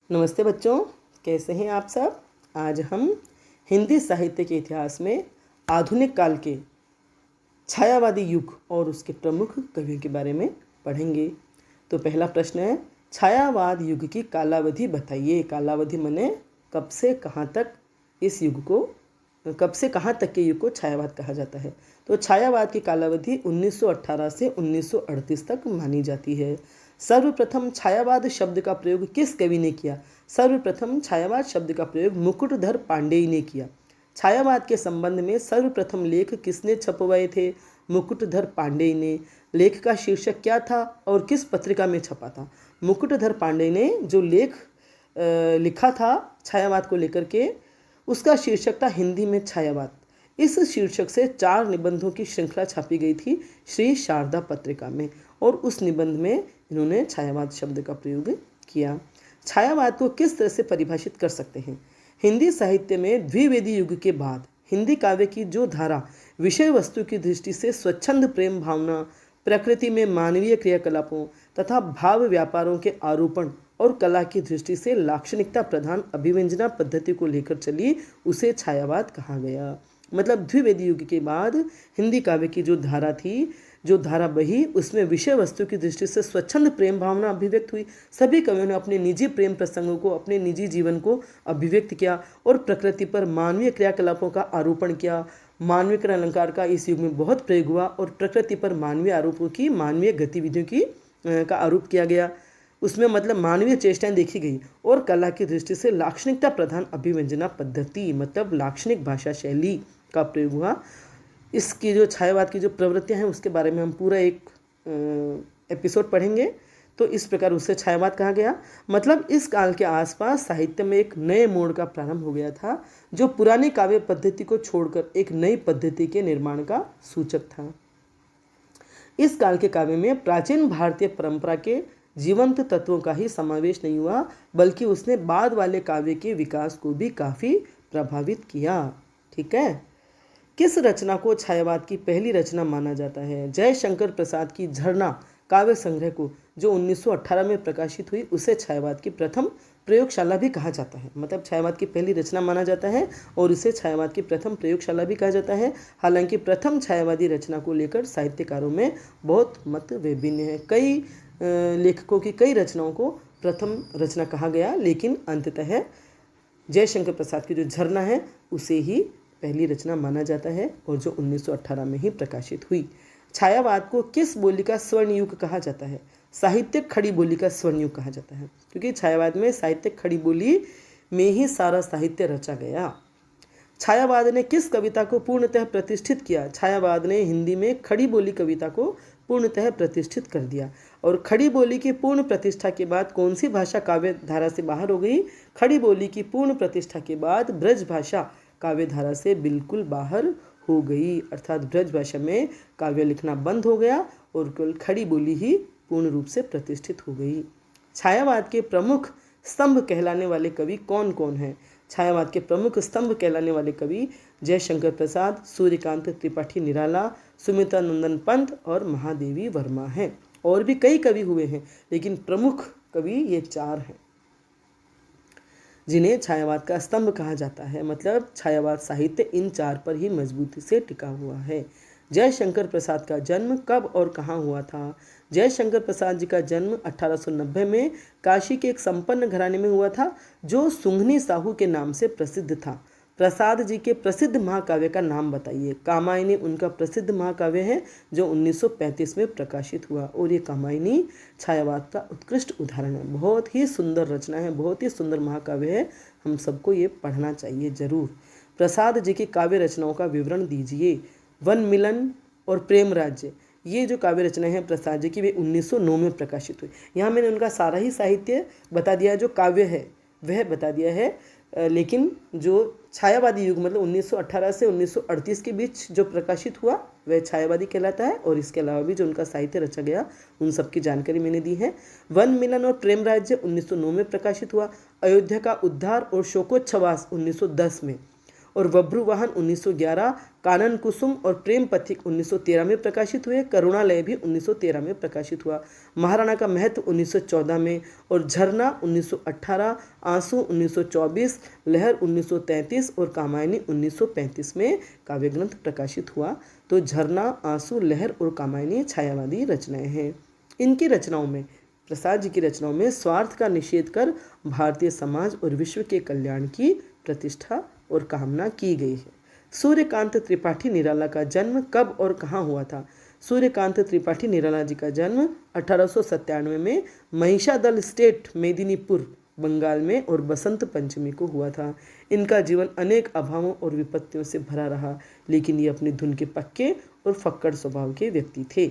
नमस्ते बच्चों, कैसे हैं आप सब। आज हम हिंदी साहित्य के इतिहास में आधुनिक काल के छायावादी युग और उसके प्रमुख कवियों के बारे में पढ़ेंगे। तो पहला प्रश्न है, छायावाद युग की कालावधि बताइए। कालावधि माने कब से कहाँ तक इस युग को, कब से कहाँ तक के युग को छायावाद कहा जाता है। तो छायावाद की कालावधि 1918 से 1938 तक मानी जाती है। सर्वप्रथम छायावाद शब्द का प्रयोग किस कवि ने किया। सर्वप्रथम छायावाद शब्द का प्रयोग मुकुटधर पांडेय ने किया। छायावाद के संबंध में सर्वप्रथम लेख किसने छपवाए थे। मुकुटधर पांडेय ने। लेख का शीर्षक क्या था और किस पत्रिका में छपा था। मुकुटधर पांडेय ने जो लेख लिखा था छायावाद को लेकर के, उसका शीर्षक था हिंदी में छायावाद। इस शीर्षक से 4 निबंधों की श्रृंखला छापी गई थी श्री शारदा पत्रिका में, और उस निबंध में इन्होंने छायावाद शब्द का प्रयोग किया। छायावाद को किस तरह से परिभाषित कर सकते हैं। हिंदी साहित्य में द्विवेदी युग के बाद हिंदी काव्य की जो धारा विषय वस्तु की दृष्टि से स्वच्छंद प्रेम भावना, प्रकृति में मानवीय क्रियाकलापों तथा भाव व्यापारों के आरोपण और कला की दृष्टि से लाक्षणिकता प्रधान अभिव्यंजना पद्धति को लेकर चली, उसे छायावाद कहा गया। मतलब द्विवेदी युग के बाद हिंदी काव्य की जो धारा थी, जो धारा बही, उसमें विषय वस्तु की दृष्टि से स्वच्छंद प्रेम भावना अभिव्यक्त हुई। सभी कवियों ने अपने निजी प्रेम प्रसंगों को, अपने निजी जीवन को अभिव्यक्त किया और प्रकृति पर मानवीय क्रियाकलापों का आरोपण किया। मानवीय अलंकार का इस युग में बहुत प्रयोग हुआ और प्रकृति पर मानवीय आरोपों की, मानवीय गतिविधियों की का आरोप किया गया। उसमें मतलब मानवीय चेष्टाएं देखी गई और कला की दृष्टि से लाक्षणिकता प्रधान अभिव्यंजना पद्धति, मतलब लाक्षणिक भाषा शैली का प्रयोग हुआ। इसकी जो छायावाद की जो प्रवृत्तियां हैं उसके बारे में हम पूरा एक एपिसोड पढ़ेंगे। तो इस प्रकार उसे छायावाद कहा गया। मतलब इस काल के आसपास साहित्य में एक नए मोड़ का प्रारंभ हो गया था, जो पुरानी काव्य पद्धति को छोड़कर एक नई पद्धति के निर्माण का सूचक था। इस काल के काव्य में प्राचीन भारतीय परंपरा के जीवंत तत्वों का ही समावेश नहीं हुआ, बल्कि उसने बाद वाले काव्य के विकास को भी काफ़ी प्रभावित किया। ठीक है। किस रचना को छायावाद की पहली रचना माना जाता है। जयशंकर प्रसाद की झरना काव्य संग्रह को, जो 1918 में प्रकाशित हुई, उसे छायावाद की प्रथम प्रयोगशाला भी कहा जाता है। मतलब छायावाद की पहली रचना माना जाता है और इसे छायावाद की प्रथम प्रयोगशाला भी कहा जाता है। हालांकि प्रथम छायावादी रचना को लेकर साहित्यकारों में बहुत मत विभिन्न है। कई लेखकों की कई रचनाओं को प्रथम रचना कहा गया, लेकिन अंततः जयशंकर प्रसाद की जो झरना है उसे ही पहली रचना माना जाता है और जो 1918 में ही प्रकाशित हुई। छायावाद को किस बोली का स्वर्ण युग कहा जाता है। साहित्यिक खड़ी बोली का स्वर्ण युग कहा जाता है, क्योंकि छायावाद में साहित्यिक खड़ी बोली में ही सारा साहित्य रचा गया। छायावाद ने किस कविता को पूर्णतः प्रतिष्ठित किया। छायावाद ने हिंदी में खड़ी बोली कविता को पूर्णतः प्रतिष्ठित कर दिया। और खड़ी बोली की पूर्ण प्रतिष्ठा के बाद कौन सी भाषा काव्य धारा से बाहर हो गई। खड़ी बोली की पूर्ण प्रतिष्ठा के बाद ब्रज भाषा काव्य धारा से बिल्कुल बाहर हो गई, अर्थात ब्रज भाषा में काव्य लिखना बंद हो गया और केवल खड़ी बोली ही पूर्ण रूप से प्रतिष्ठित हो गई। छायावाद के प्रमुख स्तंभ कहलाने वाले कवि कौन कौन हैं। छायावाद के प्रमुख स्तंभ कहलाने वाले कवि जयशंकर प्रसाद, सूर्यकांत त्रिपाठी निराला, सुमित्रा नंदन पंत और महादेवी वर्मा हैं। और भी कई कवि हुए हैं, लेकिन प्रमुख कवि ये 4 हैं जिन्हें छायावाद का स्तंभ कहा जाता है। मतलब छायावाद साहित्य इन 4 पर ही मजबूती से टिका हुआ है। जयशंकर प्रसाद का जन्म कब और कहाँ हुआ था। जयशंकर प्रसाद जी का जन्म 1890 में काशी के एक संपन्न घराने में हुआ था, जो सुंघनी साहू के नाम से प्रसिद्ध था। प्रसाद जी के प्रसिद्ध महाकाव्य का नाम बताइए। कामायनी उनका प्रसिद्ध महाकाव्य है, जो 1935 में प्रकाशित हुआ, और ये कामायनी छायावाद का उत्कृष्ट उदाहरण है। बहुत ही सुंदर रचना है, बहुत ही सुंदर महाकाव्य है, हम सबको ये पढ़ना चाहिए जरूर। प्रसाद जी की काव्य रचनाओं का विवरण दीजिए। वन मिलन और प्रेम राज्य, ये जो काव्य रचनाएं हैं प्रसाद जी की, वे 1909 में प्रकाशित हुई। यहाँ मैंने उनका सारा ही साहित्य बता दिया, जो काव्य है वह बता दिया है, लेकिन जो छायावादी युग मतलब 1918 से 1938 के बीच जो प्रकाशित हुआ वह छायावादी कहलाता है। और इसके अलावा भी जो उनका साहित्य रचा गया उन सब की जानकारी मैंने दी है। वन मिलन और प्रेम राज्य 1909 में प्रकाशित हुआ। अयोध्या का उद्धार और शोकोच्छवास 1910 में। और बब्रुवाहन 1911, कानन कुसुम और प्रेम पथिक 1913 में प्रकाशित हुए। करुणालय भी 1913 में प्रकाशित हुआ। महाराणा का महत्व 1914 में और झरना 1918, आंसू 1924, लहर 1933 और कामायनी 1935 में काव्य ग्रंथ प्रकाशित हुआ। तो झरना, आंसू, लहर और कामायनी छायावादी रचनाएं हैं। इनकी रचनाओं में, प्रसाद जी की रचनाओं में स्वार्थ का निषेध कर भारतीय समाज और विश्व के कल्याण की प्रतिष्ठा और कामना की गई है। सूर्यकांत त्रिपाठी निराला का जन्म कब और कहाँ हुआ था? सूर्यकांत त्रिपाठी निराला जी का जन्म 1897 में महिषादल स्टेट, मेदिनीपुर, बंगाल में और बसंत पंचमी को हुआ था। इनका जीवन अनेक अभावों और विपत्तियों से भरा रहा, लेकिन ये अपनी धुन के पक्के और फक्कड़ स्वभाव के व्यक्ति थे।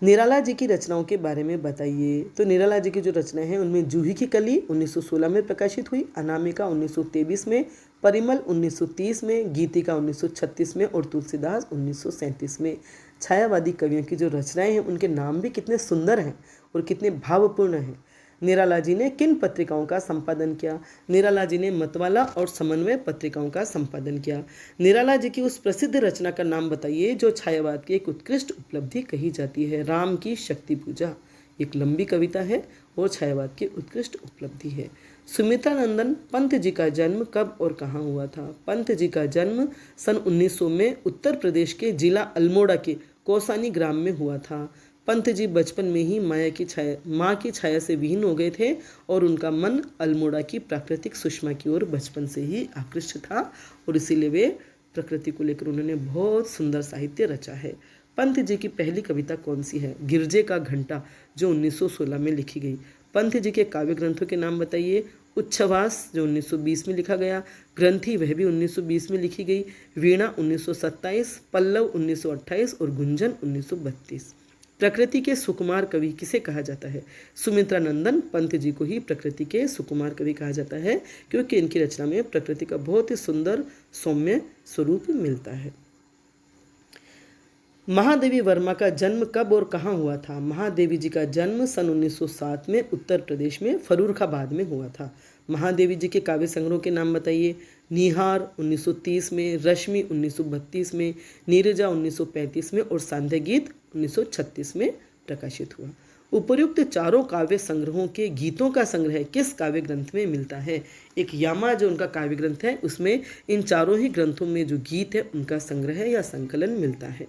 निराला जी की रचनाओं के बारे में बताइए। तो निराला जी की जो रचनाएं हैं उनमें जूही की कली 1916 में प्रकाशित हुई, अनामिका 1923 में, परिमल 1930 में, गीतिका 1936 में और तुलसीदास 1937 में। छायावादी कवियों की जो रचनाएं हैं उनके नाम भी कितने सुंदर हैं और कितने भावपूर्ण हैं। निराला जी ने किन पत्रिकाओं का संपादन किया? निराला जी ने मतवाला और समन्वय पत्रिकाओं का संपादन किया। निराला जी की उस प्रसिद्ध रचना का नाम बताइए जो छायावाद की एक उत्कृष्ट उपलब्धि कही जाती है। राम की शक्ति पूजा एक लंबी कविता है और छायावाद की उत्कृष्ट उपलब्धि है। सुमित्रा नंदन पंत जी का जन्म कब और कहाँ हुआ था? पंत जी का जन्म सन 1900 में उत्तर प्रदेश के जिला अल्मोड़ा के कौसानी ग्राम में हुआ था। पंत जी बचपन में ही माँ की छाया से विहीन हो गए थे और उनका मन अल्मोड़ा की प्राकृतिक सुषमा की ओर बचपन से ही आकृष्ट था और इसीलिए वे प्रकृति को लेकर उन्होंने बहुत सुंदर साहित्य रचा है। पंत जी की पहली कविता कौन सी है? गिरजे का घंटा, जो 1916 में लिखी गई। पंत जी के काव्य ग्रंथों के नाम बताइए। उच्छ्वास जो 1920 में लिखा गया, ग्रंथि वह भी 1920 में लिखी गई, वीणा 1927, पल्लव 1928 और गुंजन 1932। प्रकृति के सुकुमार कवि किसे कहा जाता है? सुमित्रा नंदन पंत जी को ही प्रकृति के सुकुमार कवि कहा जाता है, क्योंकि इनकी रचना में प्रकृति का बहुत ही सुंदर सौम्य स्वरूप मिलता है। महादेवी वर्मा का जन्म कब और कहाँ हुआ था? महादेवी जी का जन्म सन 1907 में उत्तर प्रदेश में फर्रुखाबाद में हुआ था। महादेवी जी के काव्य संग्रहों के नाम बताइए। निहार 1930 में, रश्मि 1932 में, नीरजा 1935 में और सांध्य गीत 1936 में प्रकाशित हुआ। उपर्युक्त चारों काव्य संग्रहों के गीतों का संग्रह किस काव्य ग्रंथ में मिलता है? एक यामा जो उनका काव्य ग्रंथ है उसमें इन चारों ही ग्रंथों में जो गीत है उनका संग्रह या संकलन मिलता है।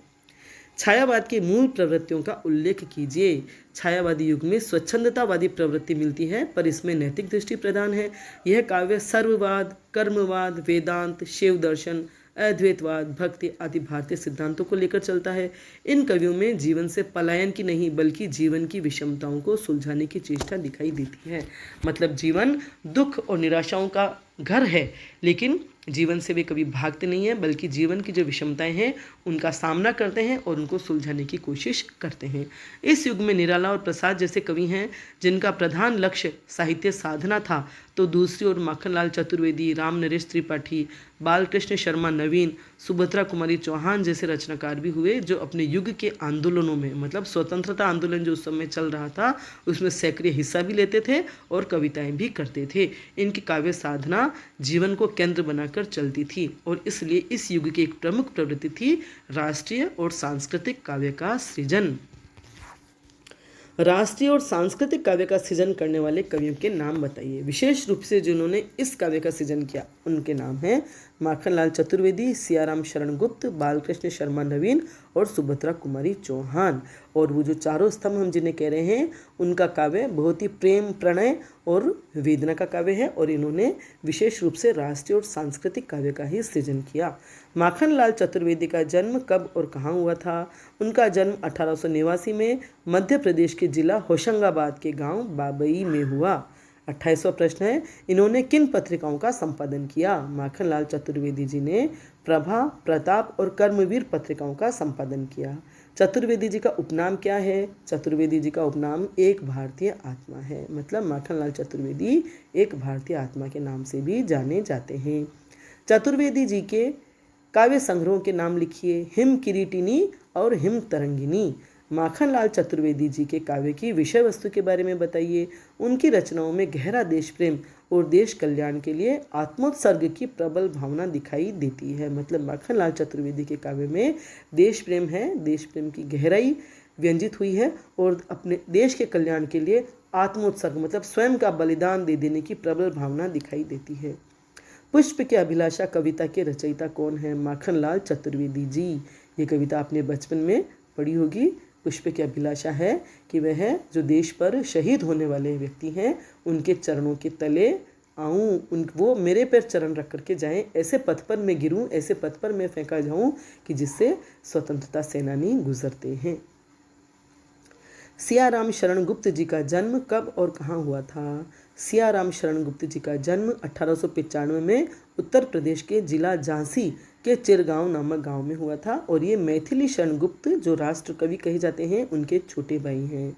छायावाद की मूल प्रवृत्तियों का उल्लेख कीजिए। छायावादी युग में स्वच्छंदतावादी प्रवृत्ति मिलती है, पर इसमें नैतिक दृष्टि प्रधान है। यह काव्य सर्ववाद, कर्मवाद, वेदांत, शिव दर्शन, अद्वैतवाद, भक्ति आदि भारतीय सिद्धांतों को लेकर चलता है। इन कवियों में जीवन से पलायन की नहीं बल्कि जीवन की विषमताओं को सुलझाने की चेष्टा दिखाई देती है। मतलब जीवन दुख और निराशाओं का घर है, लेकिन जीवन से वे कभी भागते नहीं हैं, बल्कि जीवन की जो विषमताएं हैं उनका सामना करते हैं और उनको सुलझाने की कोशिश करते हैं। इस युग में निराला और प्रसाद जैसे कवि हैं जिनका प्रधान लक्ष्य साहित्य साधना था, तो दूसरी ओर माखनलाल चतुर्वेदी, राम नरेश त्रिपाठी, बालकृष्ण शर्मा नवीन, सुभद्रा कुमारी चौहान जैसे रचनाकार भी हुए, जो अपने युग के आंदोलनों में, मतलब स्वतंत्रता आंदोलन जो उस समय चल रहा था उसमें सक्रिय हिस्सा भी लेते थे और कविताएं भी करते थे। इनकी काव्य साधना जीवन को केंद्र बनाकर चलती थी और इसलिए इस युग की एक प्रमुख प्रवृत्ति थी राष्ट्रीय और सांस्कृतिक काव्य का सृजन। राष्ट्रीय और सांस्कृतिक काव्य का सृजन करने वाले कवियों के नाम बताइए। विशेष रूप से जिन्होंने इस काव्य का सृजन किया उनके नाम हैं माखनलाल चतुर्वेदी, सियाराम शरण गुप्त, बालकृष्ण शर्मा नवीन और सुभद्रा कुमारी चौहान। और वो जो चारों स्तंभ हम जिन्हें कह रहे हैं उनका काव्य बहुत ही प्रेम, प्रणय और वेदना का काव्य है और इन्होंने विशेष रूप से राष्ट्रीय और सांस्कृतिक काव्य का ही सृजन किया। माखनलाल चतुर्वेदी का जन्म कब और कहाँ हुआ था? उनका जन्म 1889 में मध्य प्रदेश के जिला होशंगाबाद के गांव बाबई में हुआ। 28वां प्रश्न है, इन्होंने किन पत्रिकाओं का संपादन किया? माखनलाल चतुर्वेदी जी ने प्रभा, प्रताप और कर्मवीर पत्रिकाओं का संपादन किया। चतुर्वेदी जी का उपनाम क्या है? चतुर्वेदी जी का उपनाम एक भारतीय आत्मा है। मतलब माखनलाल चतुर्वेदी एक भारतीय आत्मा के नाम से भी जाने जाते हैं। चतुर्वेदी जी के काव्य संग्रहों के नाम लिखिए। हिम किरीटिनी और हिम तरंगिनी। माखनलाल चतुर्वेदी जी के काव्य की विषय वस्तु के बारे में बताइए। उनकी रचनाओं में गहरा देश प्रेम और देश कल्याण के लिए आत्मोत्सर्ग की प्रबल भावना दिखाई देती है। मतलब माखनलाल चतुर्वेदी के काव्य में देश प्रेम है, देश प्रेम की गहराई व्यंजित हुई है और अपने देश के कल्याण के लिए आत्मोत्सर्ग मतलब स्वयं का बलिदान दे देने की प्रबल भावना दिखाई देती है। पुष्प के अभिलाषा कविता के रचयिता कौन है? माखनलाल चतुर्वेदी जी। ये कविता आपने बचपन में पढ़ी होगी। पुष्प की अभिलाषा है कि वह जो देश पर शहीद होने वाले व्यक्ति हैं उनके चरणों के तले आऊँ, वो मेरे पर चरण रख करके जाएं, ऐसे पथ पर मैं गिरूं, ऐसे पथ पर मैं फेंका जाऊं कि जिससे स्वतंत्रता सेनानी गुजरते हैं। सियाराम शरण गुप्त जी का जन्म कब और कहाँ हुआ था? सियाराम शरण गुप्त जी का जन्म 1895 में उत्तर प्रदेश के जिला झांसी के चिरगांव नामक गांव में हुआ था और ये मैथिली शरण गुप्त जो राष्ट्र कवि कहे जाते हैं उनके छोटे भाई हैं।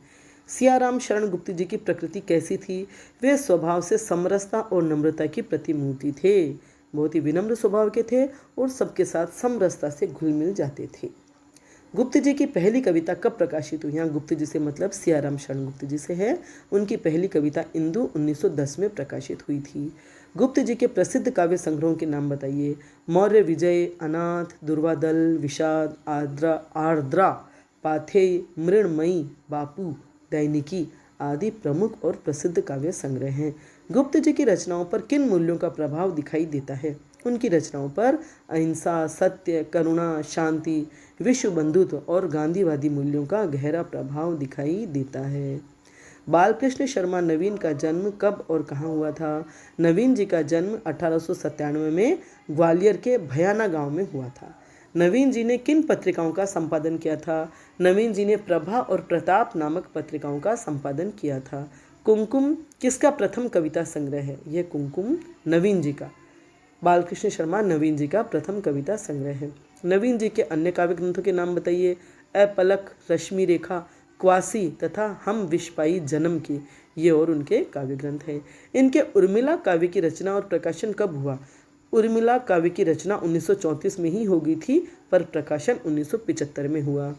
सियाराम शरण गुप्त जी की प्रकृति कैसी थी? वे स्वभाव से समरसता और नम्रता की प्रतिमूर्ति थे। बहुत ही विनम्र स्वभाव के थे और सबके साथ समरसता से घुल मिल जाते थे। गुप्त जी की पहली कविता कब प्रकाशित हुई? यहाँ गुप्त जी से मतलब सियाराम शरण गुप्त जी से है। उनकी पहली कविता इंदु 1910 में प्रकाशित हुई थी। गुप्त जी के प्रसिद्ध काव्य संग्रहों के नाम बताइए। मौर्य विजय, अनाथ, दुर्वादल, विषाद, आर्द्रा, पाथेय, मृणमयी, बापू, दैनिकी आदि प्रमुख और प्रसिद्ध काव्य संग्रह हैं। गुप्त जी की रचनाओं पर किन मूल्यों का प्रभाव दिखाई देता है? उनकी रचनाओं पर अहिंसा, सत्य, करुणा, शांति, विश्व बंधुत्व और गांधीवादी मूल्यों का गहरा प्रभाव दिखाई देता है। बालकृष्ण शर्मा नवीन का जन्म कब और कहाँ हुआ था? नवीन जी का जन्म 1897 में ग्वालियर के भयाना गांव में हुआ था। नवीन जी ने किन पत्रिकाओं का संपादन किया था? नवीन जी ने प्रभा और प्रताप नामक पत्रिकाओं का संपादन किया था। कुमकुम किसका प्रथम कविता संग्रह है? यह कुमकुम नवीन जी का, बालकृष्ण शर्मा नवीन जी का प्रथम कविता संग्रह है। नवीन जी के अन्य काव्य ग्रंथों के नाम बताइए। अपलक, रश्मि रेखा, क्वासी तथा हम विश्वपाई जन्म की, ये और उनके काव्य ग्रंथ हैं। इनके उर्मिला काव्य की रचना और प्रकाशन कब हुआ? उर्मिला काव्य की रचना 1934 में ही हो गई थी पर प्रकाशन 1975 में हुआ।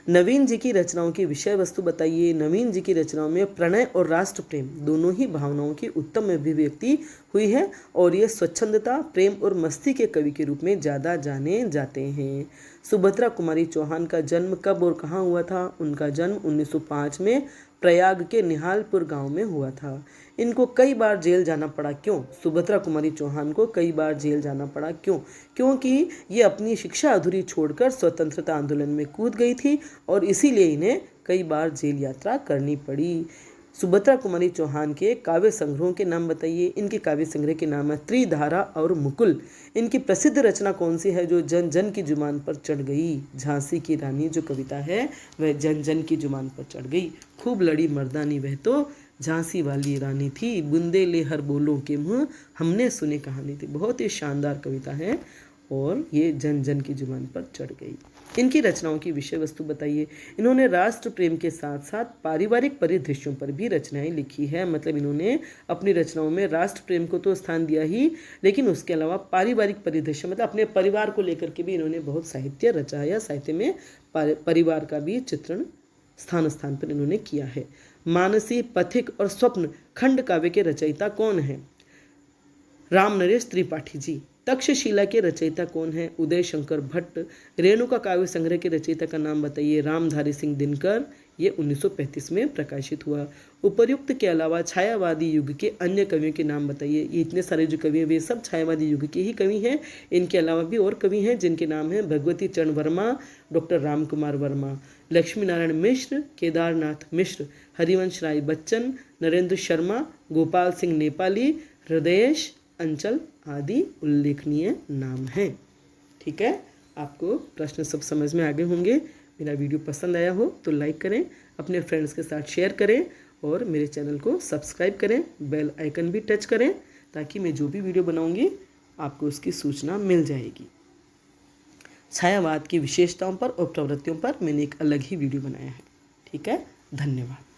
नवीन जी की रचनाओं की विषय वस्तु बताइए। नवीन जी की रचनाओं में प्रणय और राष्ट्र प्रेम दोनों ही भावनाओं की उत्तम अभिव्यक्ति हुई है और ये स्वच्छंदता, प्रेम और मस्ती के कवि के रूप में ज़्यादा जाने जाते हैं। सुभद्रा कुमारी चौहान का जन्म कब और कहाँ हुआ था? उनका जन्म 1905 में प्रयाग के निहालपुर गांव में हुआ था। इनको कई बार जेल जाना पड़ा। क्यों? सुभद्रा कुमारी चौहान को कई बार जेल जाना पड़ा। क्यों? क्योंकि ये अपनी शिक्षा अधूरी छोड़कर स्वतंत्रता आंदोलन में कूद गई थी और इसीलिए इन्हें कई बार जेल यात्रा करनी पड़ी। सुभद्रा कुमारी चौहान के काव्य संग्रहों के नाम बताइए। इनके काव्य संग्रह के नाम है त्रिधारा और मुकुल। इनकी प्रसिद्ध रचना कौन सी है जो जन जन की जुबान पर चढ़ गई? झांसी की रानी जो कविता है वह जन जन की जुबान पर चढ़ गई। खूब लड़ी मर्दानी वह तो झांसी वाली रानी थी, बूंदे ले हर बोलों के मुँह हमने सुनी कहानी थी। बहुत ही शानदार कविता है और ये जन जन की जुबान पर चढ़ गई। इनकी रचनाओं की विषय वस्तु बताइए। इन्होंने राष्ट्र प्रेम के साथ साथ पारिवारिक परिदृश्यों पर भी रचनाएं लिखी है। मतलब इन्होंने अपनी रचनाओं में राष्ट्र प्रेम को तो स्थान दिया ही, लेकिन उसके अलावा पारिवारिक परिदृश्य मतलब अपने परिवार को लेकर के भी इन्होंने बहुत साहित्य रचा है। साहित्य में परिवार का भी चित्रण स्थान स्थान पर इन्होंने किया है। मानसी, पथिक और स्वप्न खंड काव्य के रचयिता कौन है? राम नरेश त्रिपाठी जी। तक्षशिला के रचयिता कौन है? उदय शंकर भट्ट। रेणुका काव्य संग्रह के रचयिता का नाम बताइए। रामधारी सिंह दिनकर। ये 1935 में प्रकाशित हुआ। उपर्युक्त के अलावा छायावादी युग के अन्य कवियों के नाम बताइए। ये इतने सारे जो कवि हैं वे सब छायावादी युग के ही कवि हैं। इनके अलावा भी और कवि हैं जिनके नाम हैं भगवती चरण वर्मा, डॉक्टर राम कुमार वर्मा, लक्ष्मी नारायण मिश्र, केदारनाथ मिश्र, हरिवंश राय बच्चन, नरेंद्र शर्मा, गोपाल सिंह नेपाली, हृदयेश अंचल आदि उल्लेखनीय नाम हैं। ठीक है, आपको प्रश्न सब समझ में आ गए होंगे। मेरा वीडियो पसंद आया हो तो लाइक करें, अपने फ्रेंड्स के साथ शेयर करें और मेरे चैनल को सब्सक्राइब करें। बेल आइकन भी टच करें ताकि मैं जो भी वीडियो बनाऊंगी आपको उसकी सूचना मिल जाएगी। छायावाद की विशेषताओं पर और प्रवृत्तियों पर मैंने एक अलग ही वीडियो बनाया है। ठीक है, धन्यवाद।